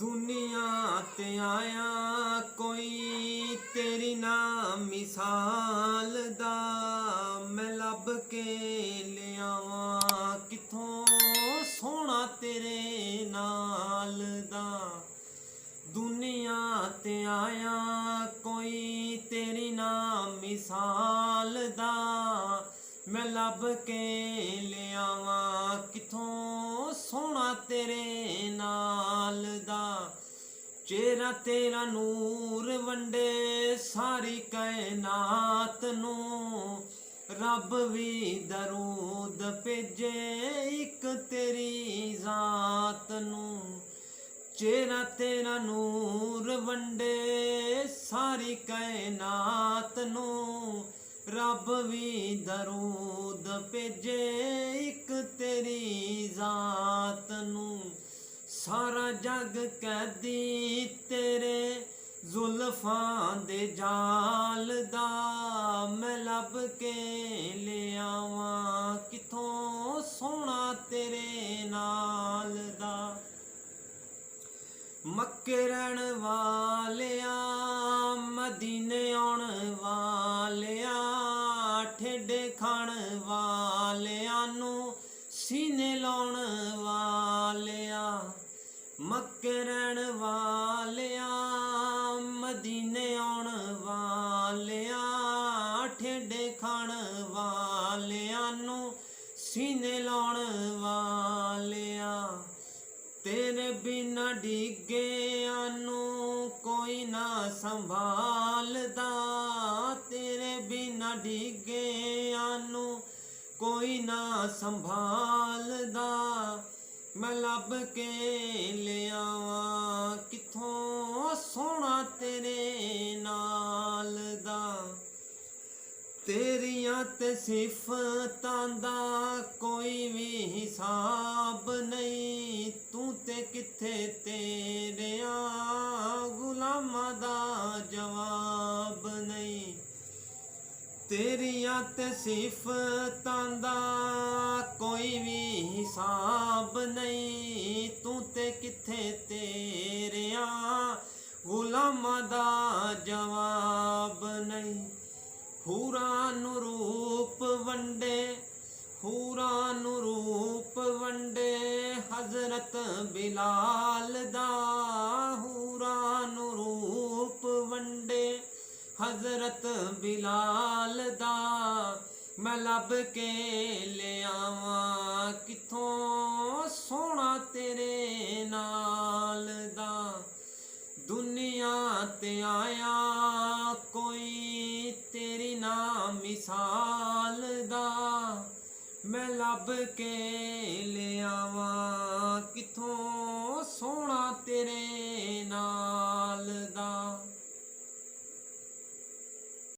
दुनिया ते आया कोई तेरी ना मिसाल दा, मैं लब के ले आवां किथों सोना तेरे नाल दा। दुनिया ते आया कोई तेरी ना मिसाल दा, मैं लब के ले आवां किथों सोना तेरे नाल दा। चेहरा तेरा नूर वंडे सारी कायनात नूं, रब भी दरूद भेजे एक तेरी जात नूं। चेहरा तेरा नूर वंडे सारी कायनात नूं, रब भी दरूद भेजे एक तेरी जात नूं। सारा जग कैदी तेरे जुल्फां दे जाल दा, मैं लब के ले आवां किथों सोना तेरे नाल दा। मक्के रहण वालिया मदीने आउण वालिया, ठेडे खाण वालिया नूं सीने लाउण वालिया। मक्के रहण वालिया मदीने आउण वालिया, ठेडे खाण वालिया नूं सीने लाउण वालिया। तेरे बिना डिग्गिया नूं कोई ना संभालदा, तेरे बिना डिग्गिया नूं कोई ना संभालदा, मैं लब के ले आवां किथों सोना तेरे नाल दा। तेरियां ते सिफतां दा कोई भी हिसाब नहीं, तू ते किथे तेरिया गुलामां दा जवाब नहीं। तेरियां ते सिफतां दा कोई भी हिसाब नहीं, तू ते किथे तेरिया गुलामां दा जवाब नहीं। हूरां नूं रूप वंडे हूरां नूं रूप वंडे हज़रत बिलाल दा, हूरां नूं रूप वंडे हज़रत बिलाल दा, मैं लब के ले आवां किथों सोना तेरे नाल दा। दुनिया ते आया कोई तेरी ना मिसाल दा, मैं लब के ले आवां किथों सोना ते